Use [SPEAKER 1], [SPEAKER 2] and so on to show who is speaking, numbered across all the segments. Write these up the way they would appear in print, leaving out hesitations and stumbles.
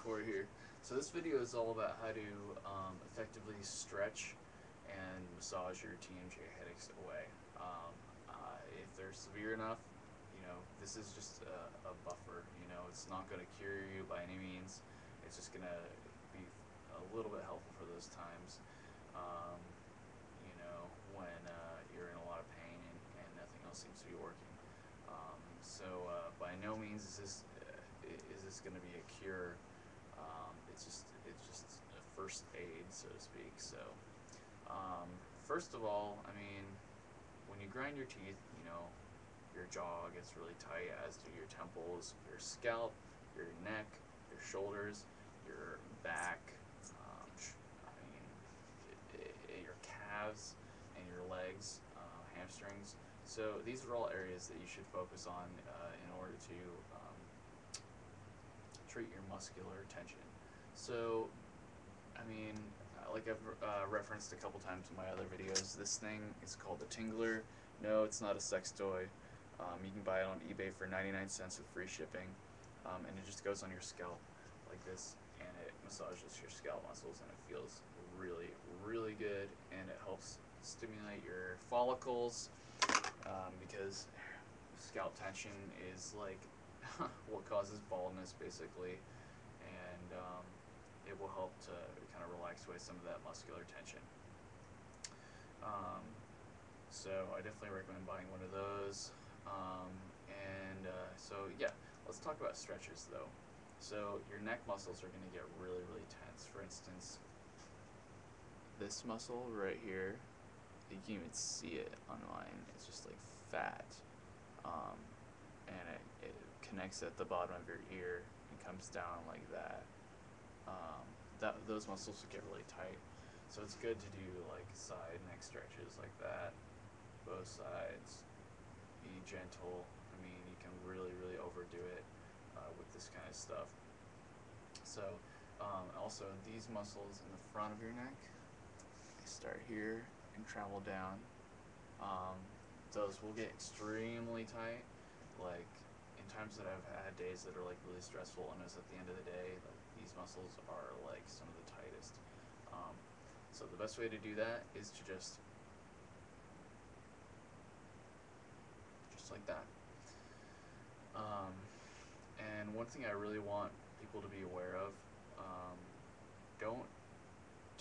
[SPEAKER 1] Corey here. So this video is all about how to effectively stretch and massage your TMJ headaches away. If they're severe enough, this is just a buffer. It's not going to cure you by any means. It's just going to be a little bit helpful for those times, when you're in a lot of pain and nothing else seems to be working. By no means is this going to be a cure. It's just a first aid, so to speak. So first of all, when you grind your teeth, your jaw gets really tight, as do your temples, your scalp, your neck, your shoulders, your back, your calves, and your legs, hamstrings. So these are all areas that you should focus on in order to treat your muscular tension. So, like I've referenced a couple times in my other videos, this thing is called the Tingler. No, it's not a sex toy. You can buy it on eBay for 99 cents with free shipping, and it just goes on your scalp like this, and it massages your scalp muscles, and it feels really, really good, and it helps stimulate your follicles, because scalp tension is like what causes baldness, basically, and it will help to kind of relax away some of that muscular tension. So I definitely recommend buying one of those. So yeah, let's talk about stretches though. So your neck muscles are going to get really, really tense. For instance, this muscle right here, you can even see it on mine. It's just like fat, and it connects at the bottom of your ear and comes down like that. Those muscles will get really tight. So it's good to do like side neck stretches like that, both sides. Be gentle. You can really, really overdo it with this kind of stuff. So also these muscles in the front of your neck, they start here and travel down. Those will get extremely tight. Like in times that I've had days that are like really stressful, and it's at the end of the day, like these muscles are like some of the tightest. So the best way to do that is to just like that. And one thing I really want people to be aware of, don't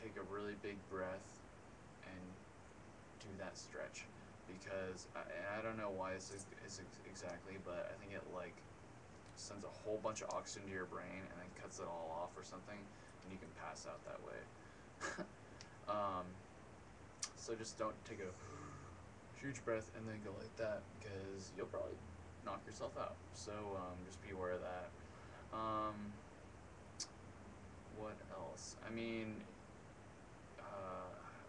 [SPEAKER 1] take a really big breath and do that stretch, because I don't know why this is exactly, but I think it like sends a whole bunch of oxygen to your brain and then cuts it all off or something, and you can pass out that way. So just don't take a huge breath and then go like that, because you'll probably knock yourself out. So just be aware of that. What else?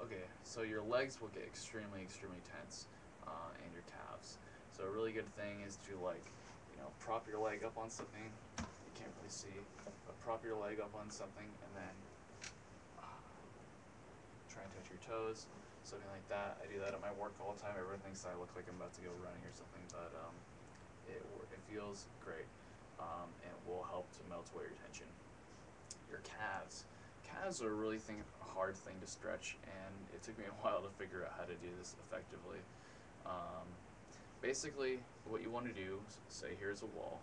[SPEAKER 1] Okay, so your legs will get extremely, extremely tense, and your calves. So a really good thing is to prop your leg up on something. You can't really see, but prop your leg up on something and then try and touch your toes, something like that. I do that at my work all the time. Everyone thinks I look like I'm about to go running or something, but it feels great, and will help to melt away your tension. Your calves. Calves are a really hard thing to stretch, and it took me a while to figure out how to do this effectively. Basically, what you want to do is say here's a wall,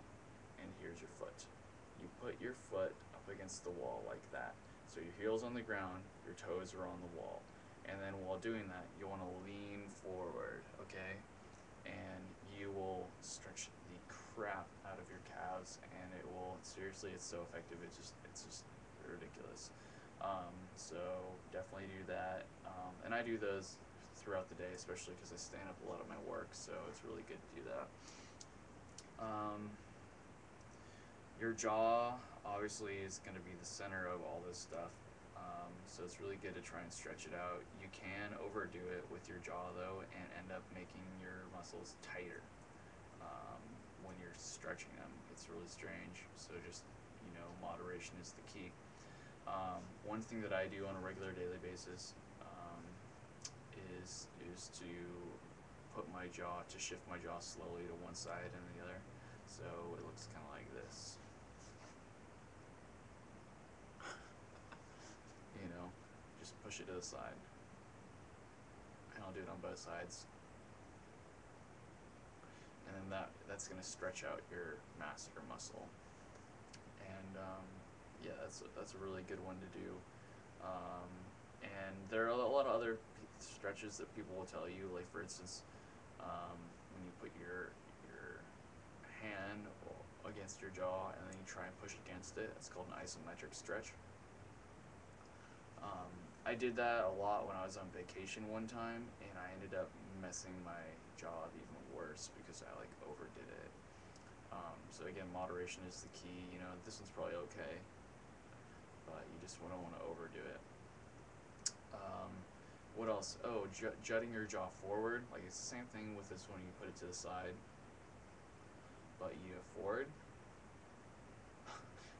[SPEAKER 1] and here's your foot. You put your foot up against the wall like that. So your heel's on the ground, your toes are on the wall. And then while doing that, you want to lean forward, okay? And you will stretch the crap out of your calves, and it will, seriously, it's so effective, it's just ridiculous. So definitely do that. And I do those throughout the day, especially because I stand up a lot of my work, so it's really good to do that. Your jaw obviously is going to be the center of all this stuff, so it's really good to try and stretch it out. You can overdo it with your jaw though and end up making your muscles tighter when you're stretching them. It's really strange, so just moderation is the key. One thing that I do on a regular daily basis is to put my jaw, to shift my jaw slowly to one side and the other, so it looks kind of like this. push it to the side. And I'll do it on both sides. And then that's going to stretch out your masseter muscle. And yeah, that's a really good one to do. And there are a lot of other stretches that people will tell you, like for instance, when you put your hand against your jaw and then you try and push against it, it's called an isometric stretch. I did that a lot when I was on vacation one time, and I ended up messing my jaw up even worse because I like overdid it. So again, moderation is the key. You know, this one's probably okay, but you just don't want to overdo it. What else? Oh, jutting your jaw forward. Like it's the same thing with this one. You put it to the side, but you do it forward.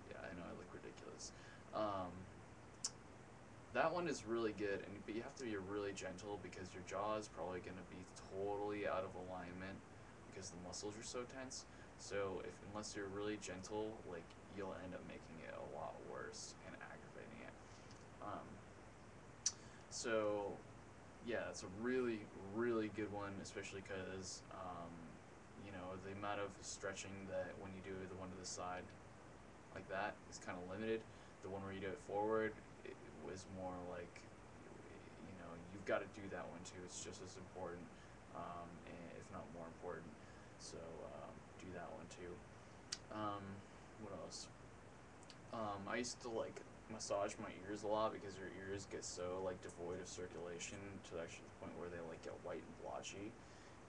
[SPEAKER 1] Yeah, I know I look ridiculous. That one is really good, but you have to be really gentle because your jaw is probably going to be totally out of alignment because the muscles are so tense. So unless you're really gentle, like you'll end up making it a lot worse and aggravating it. So yeah, it's a really, really good one, especially because you know, the amount of stretching that when you do the one to the side like that is kind of limited. The one where you do it forward, it was more like, you know, you've got to do that one too. It's just as important, if not more important. So do that one too. What else? I used to like massage my ears a lot because your ears get so like devoid of circulation to actually the point where they like get white and blotchy.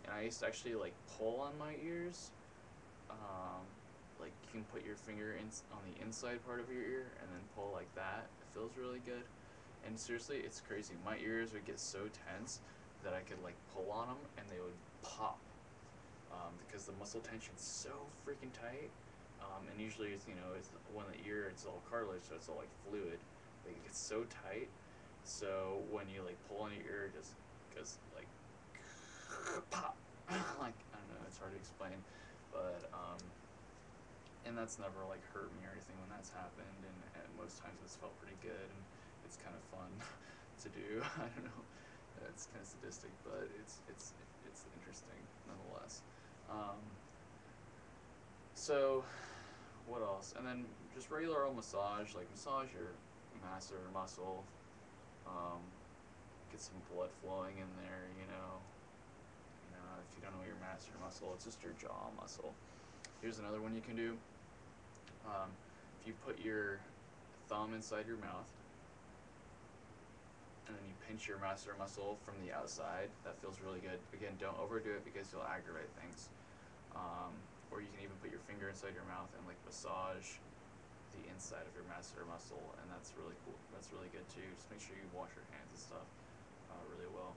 [SPEAKER 1] And I used to actually like pull on my ears. Like you can put your finger on the inside part of your ear and then pull like that. It feels really good. And seriously, it's crazy. My ears would get so tense that I could like pull on them and they would pop because the muscle tension's so freaking tight. And usually it's, you know, it's when the ear, it's all cartilage, so it's all like fluid. Like it gets so tight. So when you like pull on your ear, it just goes like pop. Like I don't know, it's hard to explain, but and that's never like hurt me or anything when that's happened, and most times it's felt pretty good, and it's kind of fun to do. I don't know, it's kind of sadistic, but it's interesting nonetheless. So what else? And then just regular old massage, like massage your masseter muscle, get some blood flowing in there, you know. If you don't know your masseter muscle, it's just your jaw muscle. Here's another one you can do. If you put your thumb inside your mouth, and then you pinch your masseter muscle from the outside, that feels really good. Again, don't overdo it because you'll aggravate things. Or you can even put your finger inside your mouth and like massage the inside of your masseter muscle, and that's really cool. That's really good too. Just make sure you wash your hands and stuff really well.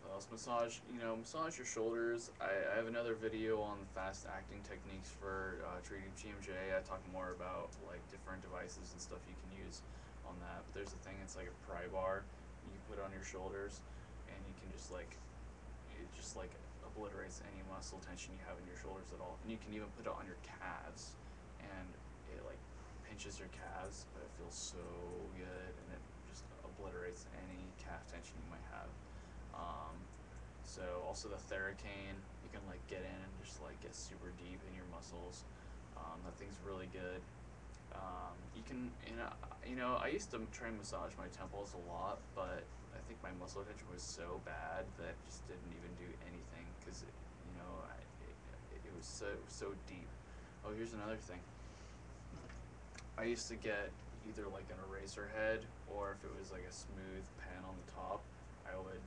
[SPEAKER 1] What else? Massage your shoulders. I have another video on fast acting techniques for treating TMJ. I talk more about like different devices and stuff you can use on that. But there's a thing, it's like a pry bar you put on your shoulders, and you can just like, it just like obliterates any muscle tension you have in your shoulders at all. And you can even put it on your calves, and it like pinches your calves, but it feels so good, and it just obliterates any calf tension you might have. So also the Theracane, you can like get in and just like get super deep in your muscles. That thing's really good. You can, I used to try and massage my temples a lot, but I think my muscle tension was so bad that it just didn't even do anything because it was so deep. Oh, here's another thing. I used to get either like an eraser head, or if it was like a smooth pen on the top, I would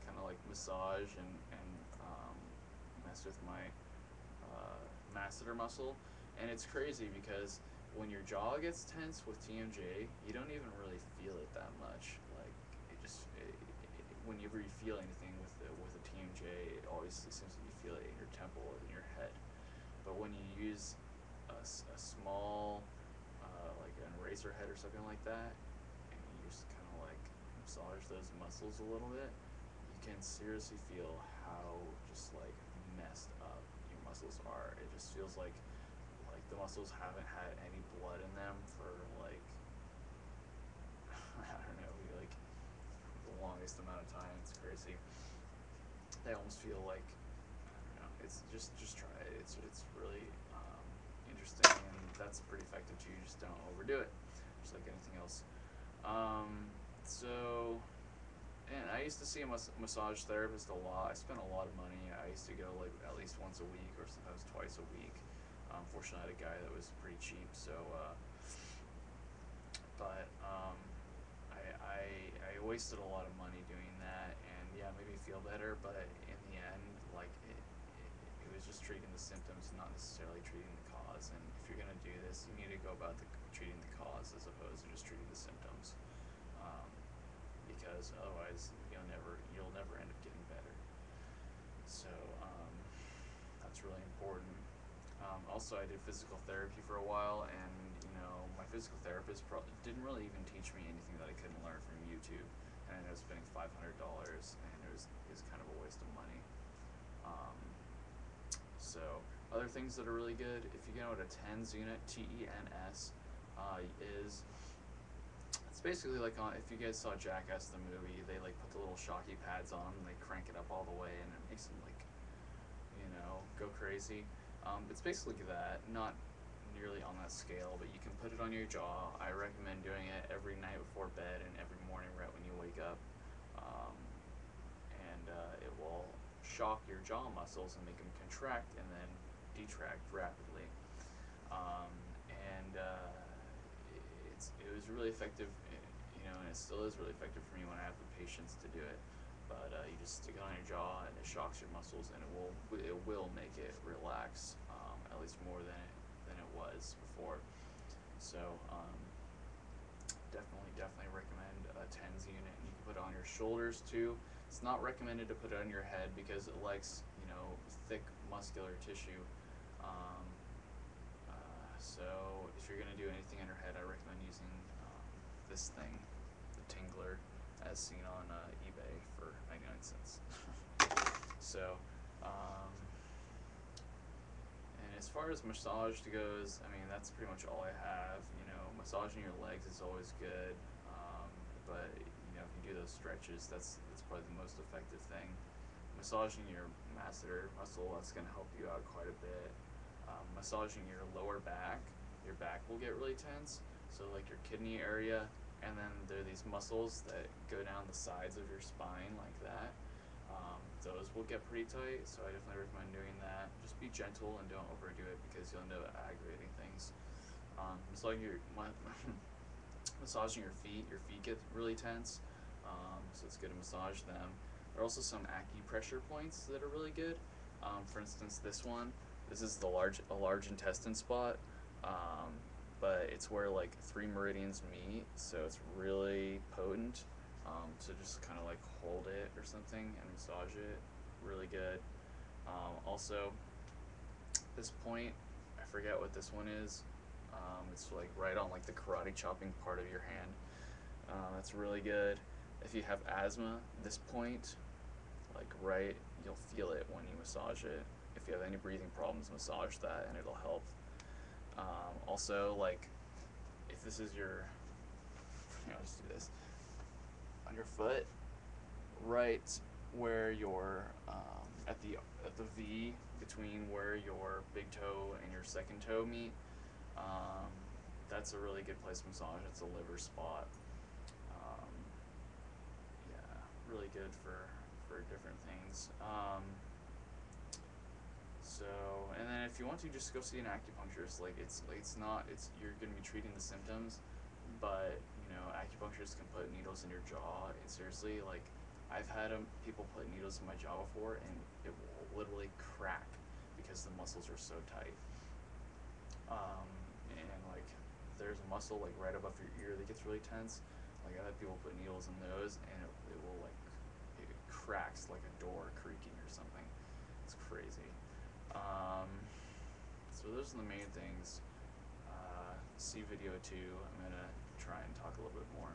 [SPEAKER 1] kind of like massage and mess with my masseter muscle. And it's crazy because when your jaw gets tense with TMJ, you don't even really feel it that much. Like whenever you feel anything with a TMJ, it always seems like you feel it in your temple or in your head. But when you use a small, like an eraser head or something like that, and you just kind of like massage those muscles a little bit, you can seriously feel how just like messed up your muscles are. It just feels like the muscles haven't had any blood in them for like I don't know, like the longest amount of time. It's crazy. They almost feel like I don't know. It's just try it. It's really interesting, and that's pretty effective too. You just don't overdo it, just like anything else. So, and I used to see a massage therapist a lot. I spent a lot of money. I used to go like at least once a week or sometimes twice a week. Fortunately, I had a guy that was pretty cheap, so but I wasted a lot of money doing that, and yeah, it made me feel better, but in the end, like it was just treating the symptoms, not necessarily treating the cause. And if you're gonna do this, you need to go about treating the cause as opposed to just treating the symptoms, um, because otherwise you'll never end up getting better. So that's really important. Also, I did physical therapy for a while, and my physical therapist didn't really even teach me anything that I couldn't learn from YouTube. And I ended up spending $500, and it was kind of a waste of money. Um, so other things that are really good, if you go to TENS unit, TENS, is it's basically like if you guys saw Jackass the movie, they like put the little shocky pads on and they crank it up all the way, and it makes them like go crazy. It's basically that, not nearly on that scale, but you can put it on your jaw. I recommend doing it every night before bed and every morning right when you wake up. And it will shock your jaw muscles and make them contract and then detract rapidly. And it was really effective, and it still is really effective for me when I have the patience to do it. But you just stick it on your jaw and it shocks your muscles, and it will make it relax, at least more than it was before. So definitely recommend a TENS unit. And you can put it on your shoulders too. It's not recommended to put it on your head because it likes thick muscular tissue. So if you're gonna do anything on your head, I recommend using this thing, the Tingler, as seen on eBay for 99 cents. So, and as far as massage goes, I mean, that's pretty much all I have. Massaging your legs is always good, but if you do those stretches, that's probably the most effective thing. Massaging your masseter muscle, that's gonna help you out quite a bit. Massaging your lower back, your back will get really tense. So like your kidney area, and then there are these muscles that go down the sides of your spine like that. Those will get pretty tight, so I definitely recommend doing that. Just be gentle and don't overdo it because you'll end up aggravating things. Massaging your feet get really tense, so it's good to massage them. There are also some acupressure points that are really good. For instance, this is a large intestine spot, but it's where like 3 meridians meet, so it's really potent. So just kind of like hold it or something and massage it, really good. Also, this point, I forget what this one is. It's like right on like the karate chopping part of your hand. That's really good. If you have asthma, this point, like right, you'll feel it when you massage it. If you have any breathing problems, massage that and it'll help. Also, like if this is your, I'll just do this on your foot, right where your at the V between where your big toe and your second toe meet. That's a really good place to massage. It's a liver spot. Yeah, really good for different things. So, and then if you want to, just go see an acupuncturist. Like you're gonna be treating the symptoms, but acupuncturists can put needles in your jaw. And seriously, like I've had people put needles in my jaw before, and it will literally crack because the muscles are so tight. And like there's a muscle like right above your ear that gets really tense. Like I've had people put needles in those, and it will like it cracks like a door creaking or something. It's crazy. So those are the main things. See video 2. I'm gonna try and talk a little bit more.